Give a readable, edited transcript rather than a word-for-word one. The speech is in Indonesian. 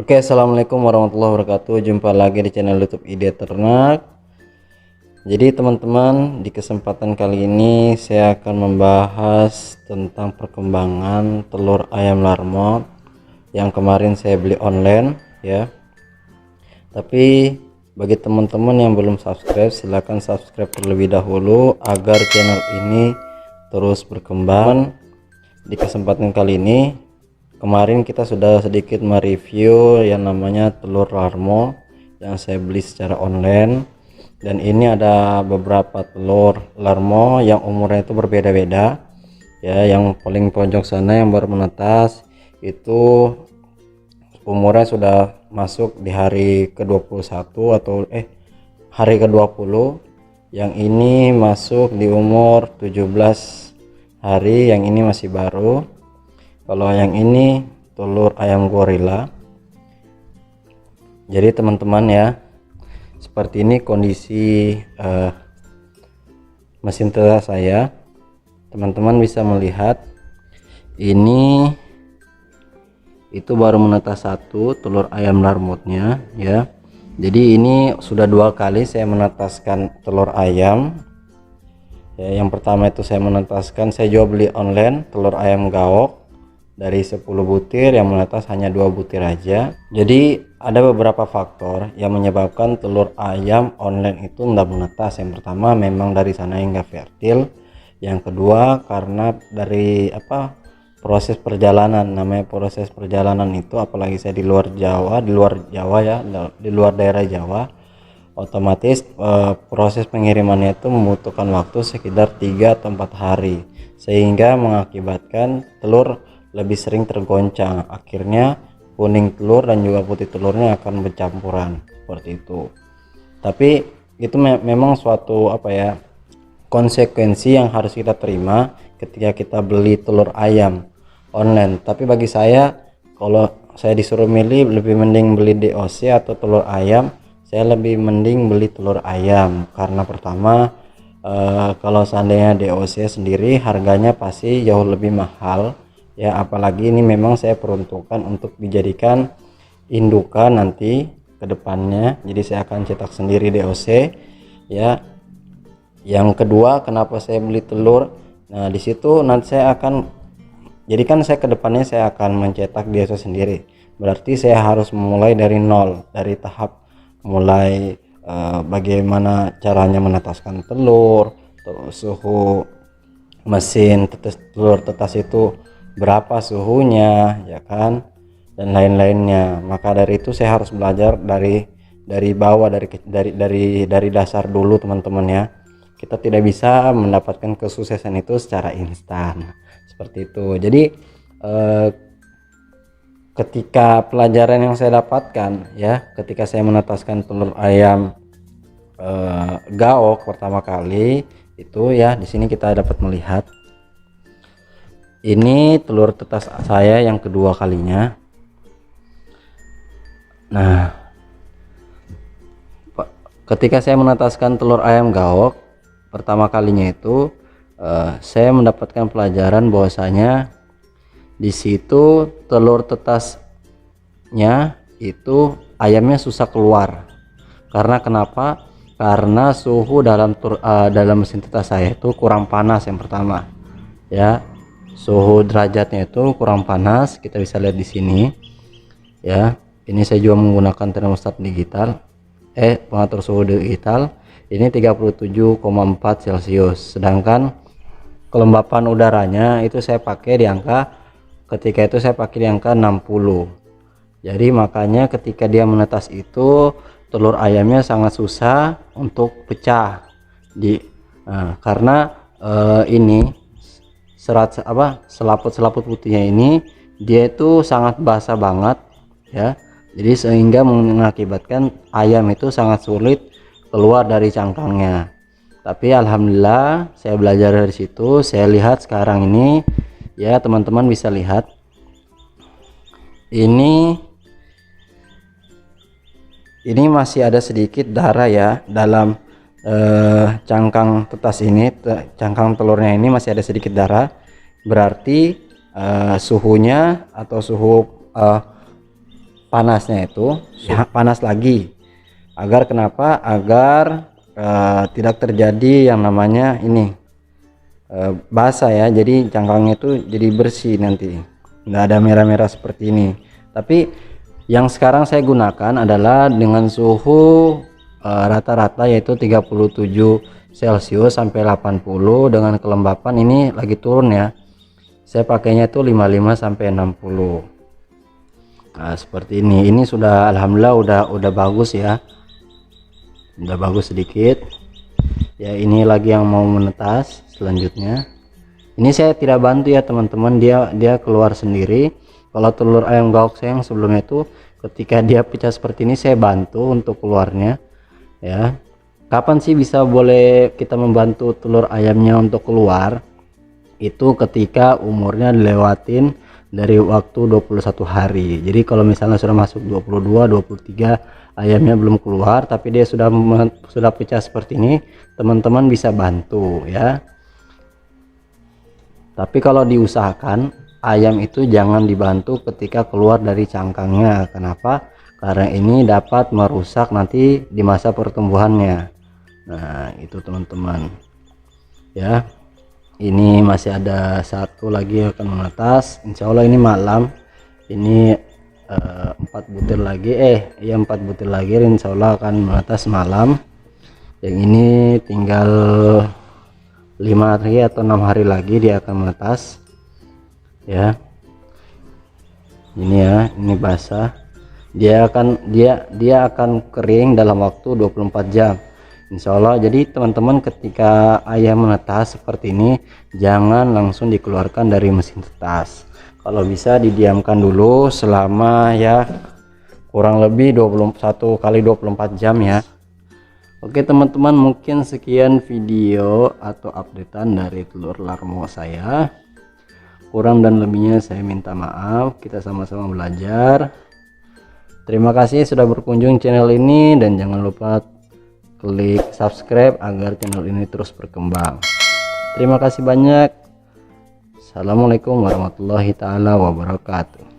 Oke, assalamualaikum warahmatullahi wabarakatuh. Jumpa lagi di channel YouTube Ide Ternak. Jadi teman-teman, di kesempatan kali ini saya akan membahas tentang perkembangan telur ayam larmot yang kemarin saya beli online ya. Tapi bagi teman-teman yang belum subscribe, silahkan subscribe terlebih dahulu agar channel ini terus berkembang. Di kesempatan kali ini, kemarin kita sudah sedikit mereview yang namanya telur larmo yang saya beli secara online, dan ini ada beberapa telur larmo yang umurnya itu berbeda-beda ya. Yang paling pojok sana yang baru menetas itu umurnya sudah masuk di hari ke-21 atau hari ke-20. Yang ini masuk di umur 17 hari, yang ini masih baru. Kalau yang ini telur ayam gorila. Jadi teman-teman ya, seperti ini kondisi mesin tetas saya. Teman-teman bisa melihat ini itu baru menetas satu telur ayam larmutnya ya. Jadi ini sudah dua kali saya menetaskan telur ayam ya. Yang pertama itu saya menetaskan, saya jual beli online telur ayam gaok dari 10 butir yang menetas hanya 2 butir aja. Jadi ada beberapa faktor yang menyebabkan telur ayam online itu tidak menetas. Yang pertama memang dari sana yang nggak fertil. Yang kedua karena dari proses perjalanan. Namanya proses perjalanan itu, apalagi saya di luar Jawa ya, di luar daerah Jawa, otomatis proses pengirimannya itu membutuhkan waktu sekitar 3 atau 4 hari, sehingga mengakibatkan telur lebih sering tergoncang. Akhirnya kuning telur dan juga putih telurnya akan bercampuran seperti itu. Tapi itu memang suatu konsekuensi yang harus kita terima ketika kita beli telur ayam online. Tapi bagi saya, kalau saya disuruh milih, lebih mending beli DOC atau telur ayam, saya lebih mending beli telur ayam. Karena pertama, kalau seandainya DOC sendiri harganya pasti jauh lebih mahal ya, apalagi ini memang saya peruntukkan untuk dijadikan indukan nanti ke depannya. Jadi saya akan cetak sendiri DOC ya. Yang kedua, kenapa saya beli telur, nah disitu nanti saya akan jadikan, saya ke depannya saya akan mencetak DOC sendiri. Berarti saya harus memulai dari nol, dari tahap mulai bagaimana caranya menetaskan telur, terus suhu mesin telur tetas itu berapa suhunya ya kan, dan lain-lainnya. Maka dari itu saya harus belajar dari bawah, dari dasar dulu teman-teman ya. Kita tidak bisa mendapatkan kesuksesan itu secara instan seperti itu. Jadi ketika pelajaran yang saya dapatkan ya, ketika saya menetaskan telur ayam gaok pertama kali itu ya, di sini kita dapat melihat ini telur tetas saya yang kedua kalinya. Nah, ketika saya menetaskan telur ayam gaok pertama kalinya itu, saya mendapatkan pelajaran bahwasanya di situ telur tetasnya itu ayamnya susah keluar. Karena kenapa? Karena suhu dalam mesin tetas saya itu kurang panas. Yang pertama ya, suhu derajatnya itu kurang panas. Kita bisa lihat di sini ya. Ini saya juga menggunakan termostat digital, pengatur suhu digital. Ini 37,4 Celcius, sedangkan kelembapan udaranya itu saya pakai di angka, ketika itu saya pakai di angka 60. Jadi makanya ketika dia menetas itu telur ayamnya sangat susah untuk pecah karena ini selaput putihnya ini dia itu sangat basah banget ya. Jadi sehingga mengakibatkan ayam itu sangat sulit keluar dari cangkangnya. Tapi alhamdulillah saya belajar dari situ. Saya lihat sekarang ini ya, teman-teman bisa lihat ini masih ada sedikit darah ya dalam cangkang tetas ini. Cangkang telurnya ini masih ada sedikit darah, berarti suhunya atau suhu panasnya itu ya, panas lagi. Agar kenapa? Agar tidak terjadi yang namanya ini basah ya, jadi cangkangnya itu jadi bersih, nanti nggak ada merah-merah seperti ini. Tapi yang sekarang saya gunakan adalah dengan suhu rata-rata yaitu 37 Celcius sampai 80, dengan kelembapan ini lagi turun ya, saya pakainya itu 55 sampai 60. Nah seperti ini sudah alhamdulillah udah bagus ya, udah bagus sedikit ya. Ini lagi yang mau menetas selanjutnya. Ini saya tidak bantu ya teman-teman, dia keluar sendiri. Kalau telur ayam gaok saya yang sebelumnya itu ketika dia pecah seperti ini saya bantu untuk keluarnya ya. Kapan sih bisa boleh kita membantu telur ayamnya untuk keluar? Itu ketika umurnya dilewatin dari waktu 21 hari. Jadi kalau misalnya sudah masuk 22 23 ayamnya belum keluar tapi dia sudah pecah seperti ini, teman-teman bisa bantu ya. Tapi kalau diusahakan ayam itu jangan dibantu ketika keluar dari cangkangnya. Kenapa? Karena ini dapat merusak nanti di masa pertumbuhannya. Nah itu teman-teman ya. Ini masih ada satu lagi akan menetas, insya Allah ini malam. Ini 4 butir lagi, ya 4 butir lagi insya Allah akan menetas malam. Yang ini tinggal 5 hari atau 6 hari lagi dia akan menetas ya. Ini ya, ini basah, dia akan kering dalam waktu 24 jam insya Allah. Jadi teman-teman ketika ayam menetas seperti ini jangan langsung dikeluarkan dari mesin tetas. Kalau bisa didiamkan dulu selama ya kurang lebih 21 kali 24 jam ya. Oke teman-teman, mungkin sekian video atau updatean dari telur larmo saya. Kurang dan lebihnya saya minta maaf, kita sama-sama belajar. Terima kasih sudah berkunjung channel ini dan jangan lupa klik subscribe agar channel ini terus berkembang. Terima kasih banyak. Assalamualaikum warahmatullahi taala wabarakatuh.